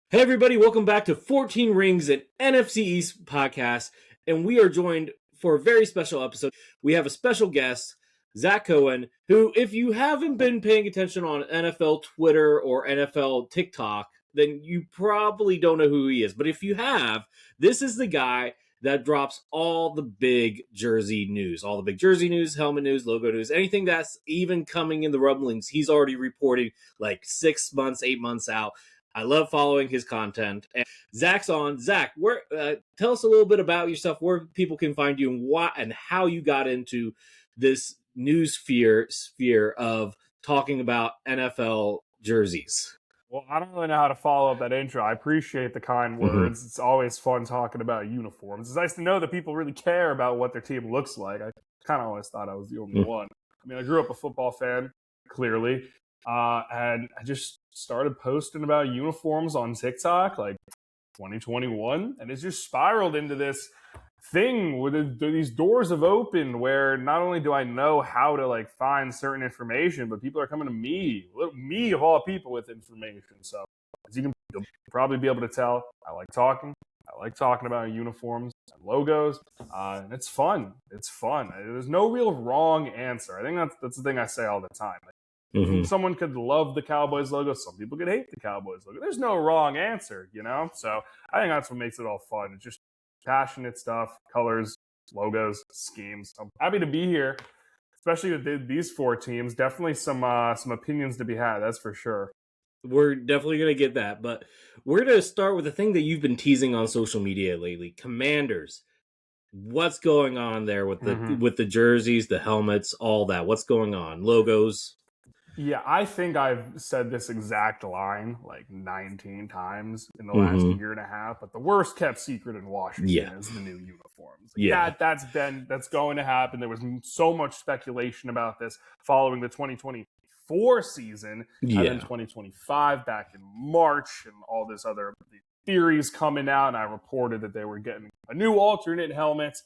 Hey everybody, welcome back to 14 Rings, an NFC East podcast, and we are joined for a very special episode. We have a special guest, Zach Cohen, who, if you haven't been paying attention on NFL Twitter or NFL TikTok, then you probably don't know who he is. But if you have, this is the guy that drops all the big jersey news, helmet news, logo news, anything that's even coming in the rumblings. He's already reporting like 6 months, 8 months out. I love following his content. And Zach's on. Zach, tell us a little bit about yourself, where people can find you, and why and how you got into this news sphere of talking about NFL jerseys. Well, I don't really know how to follow up that intro. I appreciate the kind words. It's always fun talking about uniforms. It's nice to know that people really care about what their team looks like. I kind of always thought I was the only one. I mean, I grew up a football fan, clearly. And I just started posting about uniforms on TikTok like 2021, and it's just spiraled into this thing where these doors have opened where not only do I know how to like find certain information, but people are coming to me of all people, with information. So as you'll probably be able to tell, I like talking about uniforms and logos, and it's fun. There's no real wrong answer. I think that's the thing I say all the time. Someone could love the Cowboys logo. Some people could hate the Cowboys logo. There's no wrong answer, you know? So I think that's what makes it all fun. It's just passionate stuff, colors, logos, schemes. I'm happy to be here, especially with these four teams. Definitely some opinions to be had, that's for sure. We're definitely going to get that. But we're going to start with the thing that you've been teasing on social media lately. Commanders. What's going on there with the jerseys, the helmets, all that? What's going on? Logos? Yeah, I think I've said this exact line like 19 times in the last year and a half, but the worst kept secret in Washington is the new uniforms. That's going to happen. There was so much speculation about this following the 2024 season, and then 2025 back in March, and all this other theories coming out, and I reported that they were getting a new alternate helmet,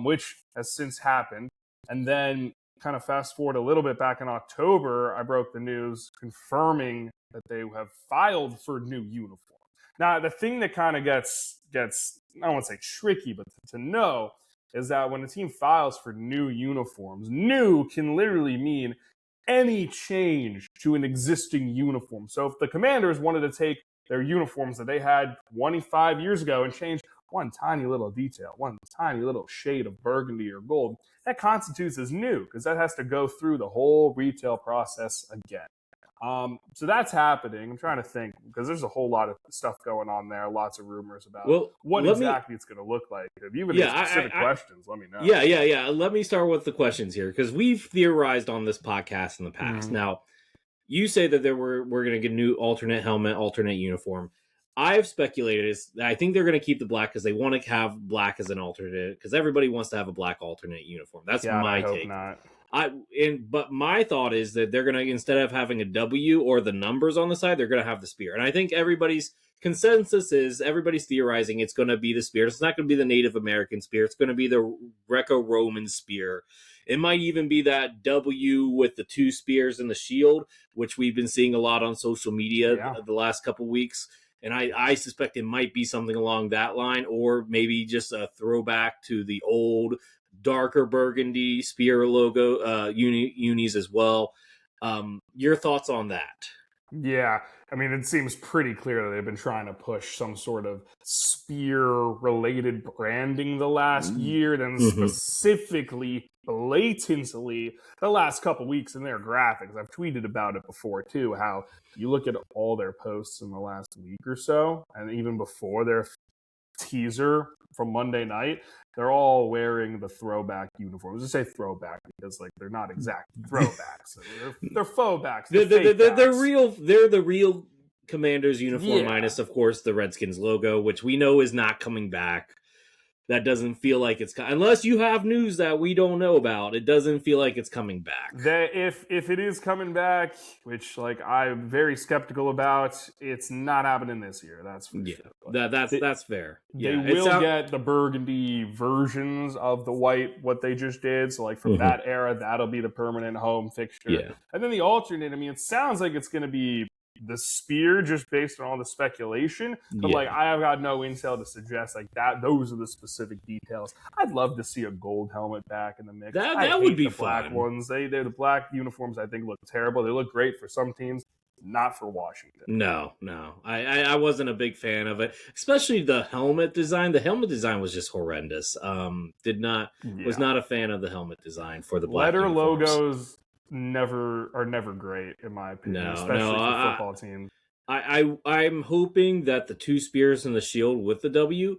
which has since happened. And then kind of fast forward a little bit, back in October, I broke the news confirming that they have filed for new uniform. Now, the thing that kind of gets I don't want to say tricky, but to know is that when a team files for new uniforms, new can literally mean any change to an existing uniform. So if the Commanders wanted to take their uniforms that they had 25 years ago and change one tiny little detail, one tiny little shade of burgundy or gold, that constitutes as new, because that has to go through the whole retail process again. So that's happening. I'm trying to think, because there's a whole lot of stuff going on there, lots of rumors about what exactly it's going to look like. If you have any specific questions, let me know. Yeah. Let me start with the questions here, because we've theorized on this podcast in the past. Now, you say that we're going to get a new alternate helmet, alternate uniform. I've speculated I think they're going to keep the black because they want to have black as an alternate, because everybody wants to have a black alternate uniform. That's my take. Not. But my thought is that they're going to, instead of having a W or the numbers on the side, they're going to have the spear. And I think everybody's consensus is, everybody's theorizing it's going to be the spear. It's not going to be the Native American spear. It's going to be the Greco-Roman spear. It might even be that W with the two spears and the shield, which we've been seeing a lot on social media the last couple weeks. And I suspect it might be something along that line, or maybe just a throwback to the old darker burgundy spear logo unis as well. Your thoughts on that? Yeah, I mean, it seems pretty clear that they've been trying to push some sort of spear-related branding the last year, then specifically, blatantly, the last couple weeks in their graphics. I've tweeted about it before, too, how you look at all their posts in the last week or so, and even before their teaser from Monday night, they're all wearing the throwback uniforms. I say throwback because they're not exact throwbacks. They're faux backs. They're the real Commanders uniform, minus, of course, the Redskins logo, which we know is not coming back. That doesn't feel like it's unless you have news that we don't know about. It doesn't feel like it's coming back. If it is coming back, which I'm very skeptical about, it's not happening this year. That's for sure. That's fair. They will get the burgundy versions of the white, what they just did. So from that era, that'll be the permanent home fixture. Yeah. And then the alternate, I mean, it sounds like it's going to be the spear just based on all the speculation, but like I have got no intel to suggest like that. Those are the specific details. I'd love to see a gold helmet back in the mix. That would be the fun. Black ones, they're the black uniforms. I think look terrible. They look great for some teams, not for Washington. No. I wasn't a big fan of it, especially the helmet design. The helmet design was just horrendous. Was not a fan of the helmet design for the black letter uniforms. logos. Are never great in my opinion, especially for football teams. I'm hoping that the two spears and the shield with the W,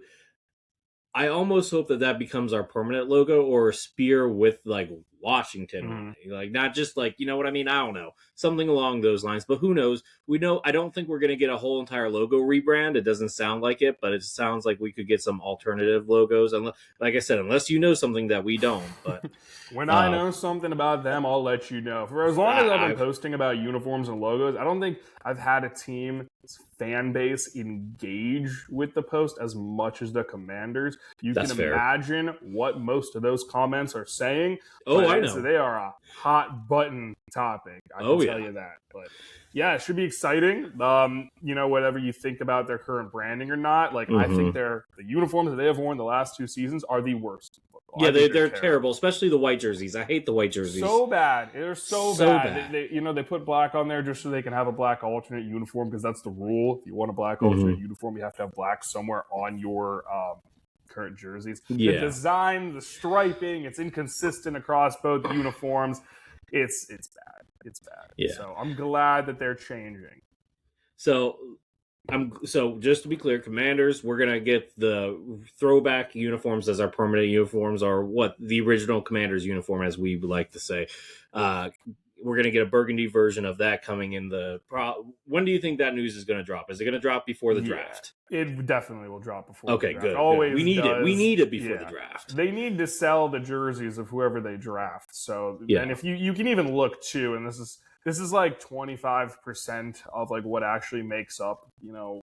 I almost hope that becomes our permanent logo, or a spear with like Washington on it. Like not just like, you know what I mean? I don't know. Something along those lines, but who knows? I don't think we're going to get a whole entire logo rebrand. It doesn't sound like it, but it sounds like we could get some alternative logos. And like I said, unless you know something that we don't, but when I know something about them, I'll let you know. For as long as I've been posting about uniforms and logos, I don't think I've had a team fan base engage with the post as much as the Commanders. That's can imagine fair. What most of those comments are saying. I know. So they are a hot button topic. I can tell you that. But yeah, it should be exciting. Whatever you think about their current branding or not, like I think the uniforms that they have worn the last 2 seasons are the worst. Yeah, they're terrible, especially the white jerseys. I hate the white jerseys. So bad. They're so bad. They put black on there just so they can have a black alternate uniform, because that's the rule. If you want a black alternate uniform, you have to have black somewhere on your current jerseys. Yeah. The design, the striping, it's inconsistent across both uniforms. It's bad. It's bad. Yeah. So I'm glad that they're changing. So just to be clear, Commanders, we're gonna get the throwback uniforms as our permanent uniforms, or what the original Commanders uniform, as we would like to say. We're gonna get a burgundy version of that coming in when do you think that news is gonna drop? Is it gonna drop before the draft? It definitely will drop before the draft. Good. Always we need does. it. We need it before the draft. They need to sell the jerseys of whoever they draft. So and if you can even look too, and this is like 25% of like what actually makes up,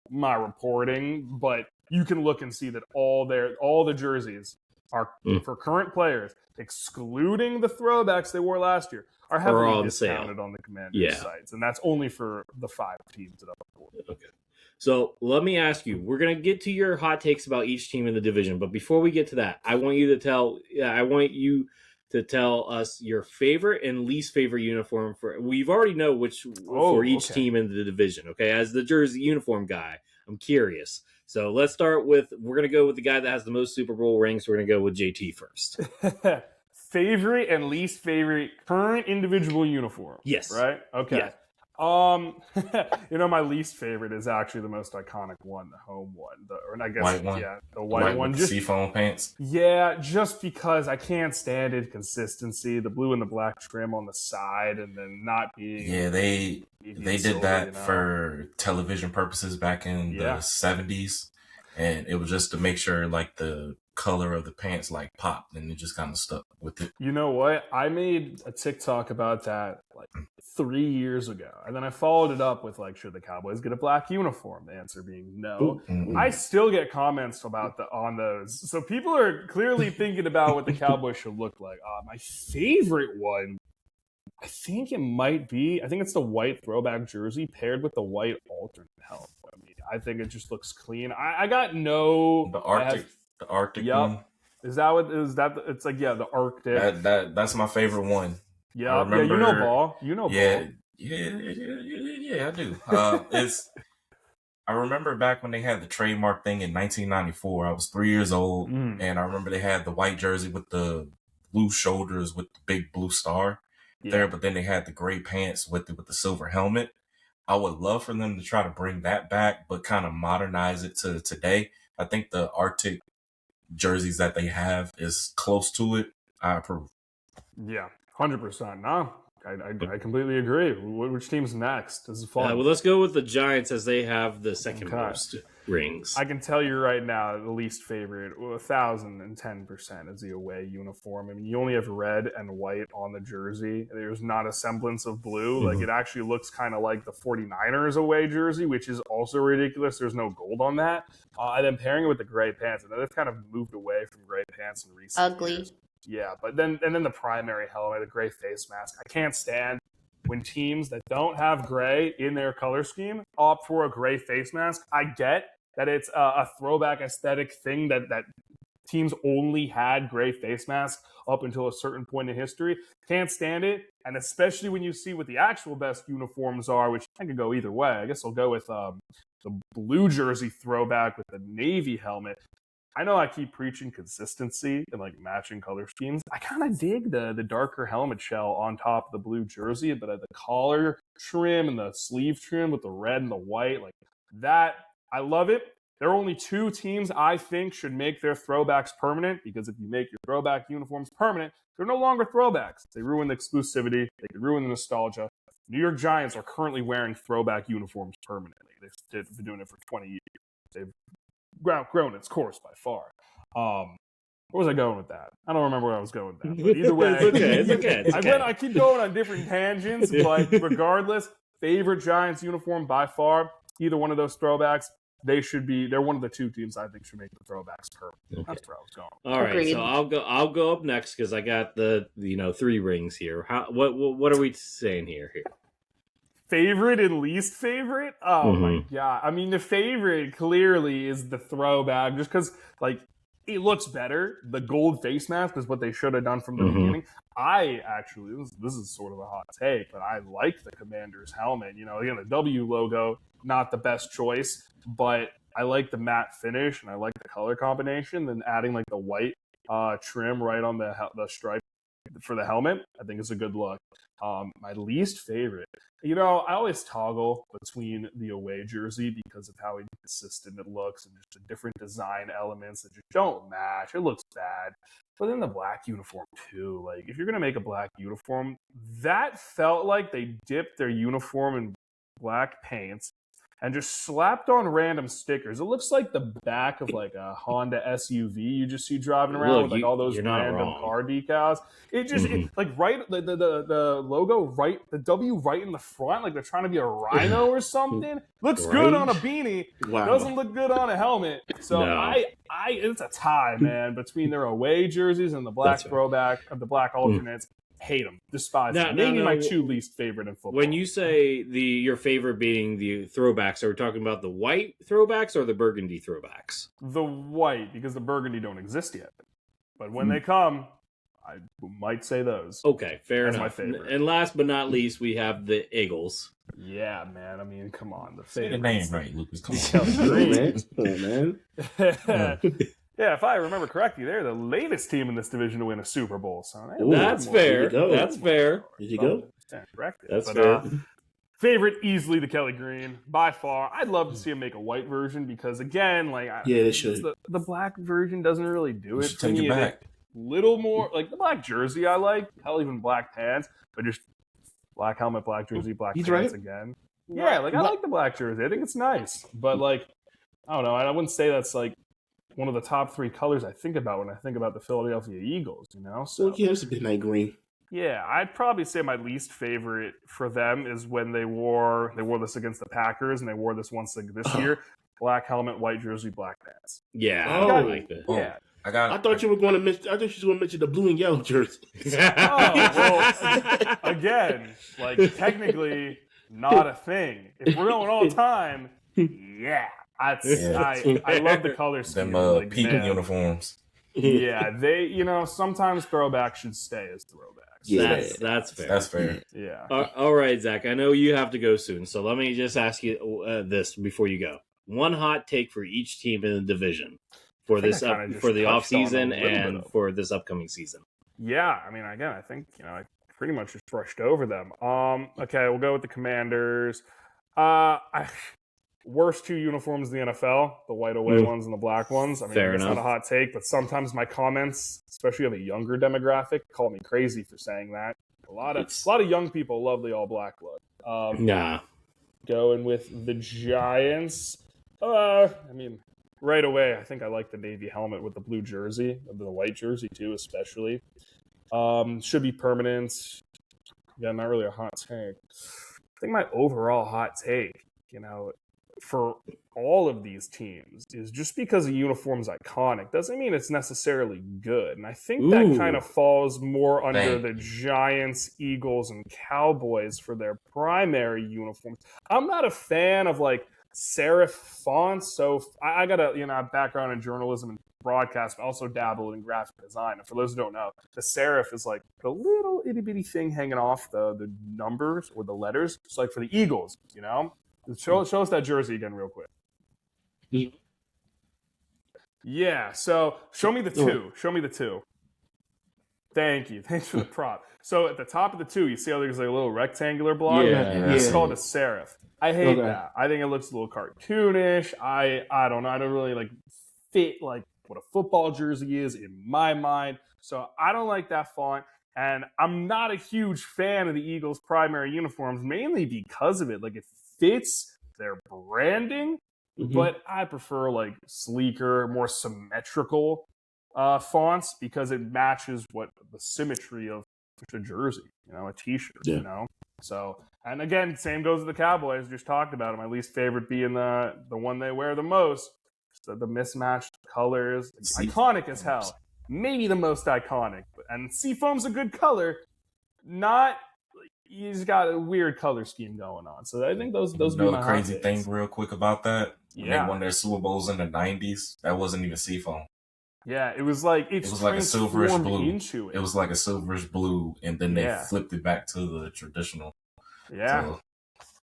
my reporting, but you can look and see that all the jerseys are for current players, excluding the throwbacks they wore last year, are heavily discounted on the Commanders sites, and that's only for the 5 teams that I've reported. Okay. So let me ask you, we're going to get to your hot takes about each team in the division, but before we get to that, I want you to tell us your favorite and least favorite uniform we've already know which for each team in the division. Okay. As the jersey uniform guy, I'm curious. So let's start we're going to go with the guy that has the most Super Bowl rings. We're going to go with JT first. Favorite and least favorite current individual uniform. Yes. Right? Okay. Yes. My least favorite is actually the most iconic one, the home one. The white one. Yeah, the white one. Just seafoam pants. Yeah, just because I can't stand inconsistency. The blue and the black trim on the side, and then not being. Yeah, they did that for television purposes back in the 70s, and it was just to make sure like the color of the pants like popped, and it just kind of stuck with it. You know what? I made a TikTok about that like 3 years ago, and then I followed it up with like, should the Cowboys get a black uniform? The answer being no. I still get comments on those, so people are clearly thinking about what the Cowboys should look like. My favorite one, I think it's the white throwback jersey paired with the white alternate helmet. I mean, I think it just looks clean. I got no the Arctic one. Is that what is that? It's like the Arctic. That's my favorite one. Yeah, I remember, you know ball. Ball. Yeah, I do. I remember back when they had the trademark thing in 1994. I was 3 years old, and I remember they had the white jersey with the blue shoulders with the big blue star there, but then they had the gray pants with the silver helmet. I would love for them to try to bring that back, but kind of modernize it to today. I think the Arctic jerseys that they have is close to it. I approve. Yeah, 100%. No, I completely agree. Which team's next? This is fun. Well, let's go with the Giants, as they have the second most rings. I can tell you right now, the least favorite, 1,010% is the away uniform. I mean, you only have red and white on the jersey. There's not a semblance of blue. Like, it actually looks kind of like the 49ers away jersey, which is also ridiculous. There's no gold on that. And then pairing it with the gray pants, and then they've kind of moved away from gray pants in recent years. Yeah, but then the primary helmet, the gray face mask, I can't stand when teams that don't have gray in their color scheme opt for a gray face mask. I get that it's a throwback aesthetic thing that teams only had gray face masks up until a certain point in history. Can't stand it. And especially when you see what the actual best uniforms are, which I could go either way. I guess I'll go with the blue jersey throwback with the navy helmet. I know I keep preaching consistency and like matching color schemes. I kind of dig the darker helmet shell on top of the blue jersey, but the collar trim and the sleeve trim with the red and the white, like that, I love it. There are only two teams I think should make their throwbacks permanent, because if you make your throwback uniforms permanent, they're no longer throwbacks. They ruin the exclusivity. They could ruin the nostalgia. New York Giants are currently wearing throwback uniforms permanently. They've been doing it for 20 years. They've grown its course by far. Where was I going with that? I don't remember where I was going with that. But either way, it's okay. I keep going on different tangents, but regardless, favorite Giants uniform by far, either one of those throwbacks, they're one of the two teams I think should make the throwbacks permanent. Okay. That's where I was going. All right, Agreed. so I'll go up next because I got the 3 rings here. What are we saying here? Favorite and least favorite? Oh my god. I mean, the favorite clearly is the throwback, just because like it looks better. The gold face mask is what they should have done from the beginning. I actually, this is sort of a hot take, but I like the Commander's helmet. Again, the W logo, not the best choice, but I like the matte finish and I like the color combination. Then adding like the white trim right on the stripe for the helmet, I think is a good look. My least favorite, I always toggle between the away jersey because of how inconsistent it looks and just the different design elements that just don't match. It looks bad. But then the black uniform too. Like if you're gonna make a black uniform, that felt like they dipped their uniform in black paints and just slapped on random stickers. It looks like the back of like a Honda SUV you just see driving around with like all those random car decals. It just like right the logo right, the W right in the front, like they're trying to be a rhino or something. Looks good on a beanie. Wow. Doesn't look good on a helmet. So no. It's a tie, man, between their away jerseys and the black throwback of the black alternates. Hate them, despise them. Maybe my two least favorite in football. When you say your favorite being the throwbacks, are we talking about the white throwbacks or the burgundy throwbacks? The white, because the burgundy don't exist yet. But when they come, I might say those. Okay, fair enough. That's my favorite. And last but not least, we have the Eagles. Yeah, man. I mean, come on. The say the name right, Lucas. Come on, man. Yeah, if I remember correctly, they're the latest team in this division to win a Super Bowl. So that's fair. That's fair. Did you go? That's fair. Favorite, easily the Kelly Green by far. I'd love to see him make a white version because, again, like they should. The black version doesn't really do it for me. Take it back. Little more like the black jersey I like, hell, even black pants, but just black helmet, black jersey, black pants again. Yeah, like I like the black jersey. I think it's nice, but like I don't know. I wouldn't say that's like one of the top 3 colors I think about when I think about the Philadelphia Eagles, So it's a midnight green. Yeah, I'd probably say my least favorite for them is when they wore this against the Packers, and they wore this once this year. Black helmet, white jersey, black pants. Yeah, I like that. Yeah. I thought you were going to mention. I thought you were going to mention the blue and yellow jersey. Well, again, like technically not a thing. If we're going all time, yeah. I love the color scheme. Them peeping uniforms. Yeah, they sometimes throwbacks should stay as throwbacks. Yeah, that's fair. That's fair. Yeah. All right, Zach. I know you have to go soon, so let me just ask you this before you go. One hot take for each team in the division for the off season and for this upcoming season. Yeah, I mean, again, I think I pretty much just brushed over them. Okay, we'll go with the Commanders. Worst 2 uniforms in the NFL, the white away ones and the black ones. I mean, it's not a hot take, but sometimes my comments, especially of a younger demographic, call me crazy for saying that. A lot of young people love the all black look. Going with the Giants. I mean, right away, I think I like the navy helmet with the blue jersey, the white jersey too, especially. Should be permanent. Yeah, not really a hot take. I think my overall hot take, for all of these teams is just because a uniform's iconic doesn't mean it's necessarily good. And I think that kind of falls more under the Giants, Eagles, and Cowboys for their primary uniforms. I'm not a fan of like serif fonts, so I got a background in journalism and broadcast, but also dabbled in graphic design. And for those who don't know, the serif is like the little itty bitty thing hanging off the numbers or the letters. It's like for the Eagles, Show us that jersey again real quick. Yeah, so show me the two. Show me the two. Thank you. Thanks for the prop. So at the top of the two, you see how there's like a little rectangular block? Yeah. It's called a serif. I hate that. I think it looks a little cartoonish. I don't know. I don't really like fit like what a football jersey is in my mind. So I don't like that font. And I'm not a huge fan of the Eagles' primary uniforms, mainly because of it. Like, it fits their branding, but I prefer, like, sleeker, more symmetrical fonts because it matches what the symmetry of a jersey, a T-shirt, So, and again, same goes with the Cowboys. Just talked about it. My least favorite being the one they wear the most. So the mismatched colors, iconic as hell. Maybe the most iconic. And seafoam's a good color. He's got a weird color scheme going on. So I think those be my crazy thing real quick about that. When they won their Super Bowls in the 90s, that wasn't even seafoam. Yeah, it was like it was like a silverish blue. It was like a silverish blue, and then they flipped it back to the traditional. Yeah. So,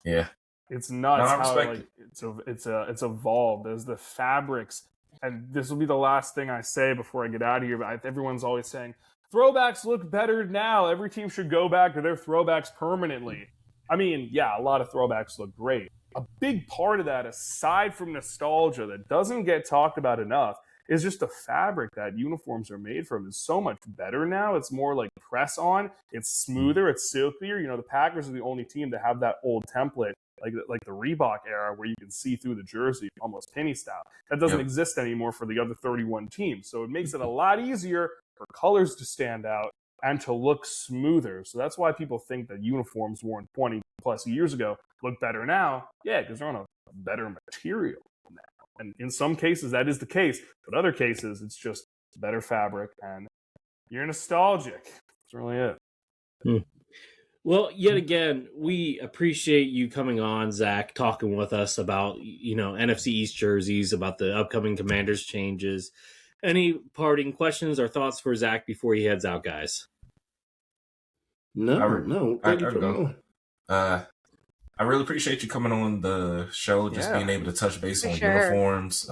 yeah. It's nuts how like it's evolved. There's the fabrics, and this will be the last thing I say before I get out of here. But everyone's always saying throwbacks look better now. Every team should go back to their throwbacks permanently. I mean, yeah, a lot of throwbacks look great. A big part of that, aside from nostalgia, that doesn't get talked about enough, is just the fabric that uniforms are made from is so much better now. It's more like press on. It's smoother. It's silkier. The Packers are the only team to have that old template, like the Reebok era, where you can see through the jersey almost penny style. That doesn't exist anymore for the other 31 teams. So it makes it a lot easier for colors to stand out and to look smoother. So that's why people think that uniforms worn 20 plus years ago look better now. Yeah, because they're on a better material now. And in some cases, that is the case. But other cases, it's just better fabric and you're nostalgic. That's really it. Well, yet again, we appreciate you coming on, Zach, talking with us about, NFC East jerseys, about the upcoming Commanders changes. Any parting questions or thoughts for Zach before he heads out, guys? No. I really appreciate you coming on the show, just being able to touch base on uniforms.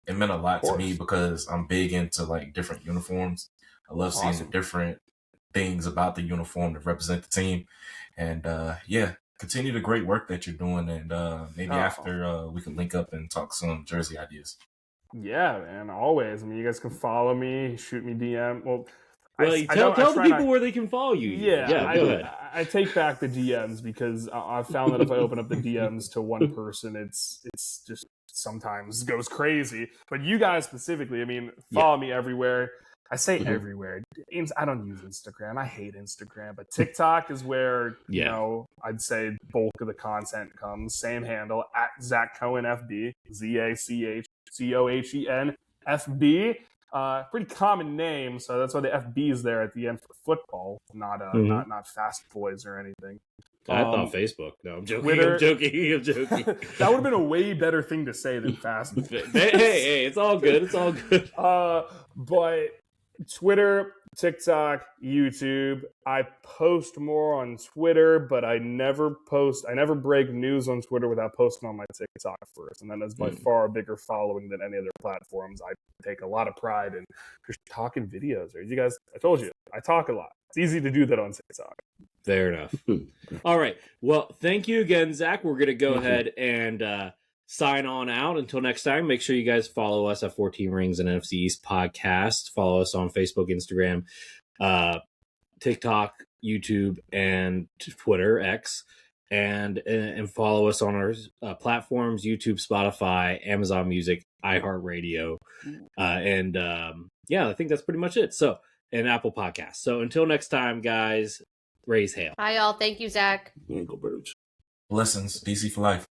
It meant a lot to me because I'm big into like different uniforms. I love seeing the different things about the uniform to represent the team. And continue the great work that you're doing. And maybe after we can link up and talk some jersey ideas. Yeah, man, always. I mean, you guys can follow me, shoot me DM. Well, tell the people where they can follow you. Yeah, go ahead. I take back the DMs because I've found that if I open up the DMs to one person, it's just sometimes goes crazy. But you guys specifically, I mean, follow me everywhere. I say everywhere. I don't use Instagram. I hate Instagram. But TikTok is where, I'd say bulk of the content comes. Same handle, at Zach Cohen FB, ZachCohen FB. Pretty common name, so that's why the FB is there at the end for football, not Fast Boys or anything. I thought Facebook. No, I'm joking. Twitter, I'm joking. That would have been a way better thing to say than Fast Boys. hey, it's all good. It's all good. But Twitter, TikTok, YouTube. I post more on Twitter, but I never break news on Twitter without posting on my TikTok first. And that is by far a bigger following than any other platforms. I take a lot of pride in just talking videos. You guys, I told you, I talk a lot. It's easy to do that on TikTok. Fair enough. All right. Well, thank you again, Zach. We're going to go ahead and sign on out. Until next time, make sure you guys follow us at 14 Rings and NFC East Podcast. Follow us on Facebook, Instagram, TikTok, YouTube, and Twitter, X. And follow us on our platforms, YouTube, Spotify, Amazon Music, iHeartRadio. I think that's pretty much it. So, and Apple Podcasts. So until next time, guys, raise hail. Hi, y'all. Thank you, Zach. Go Birds. Blessings. DC for life.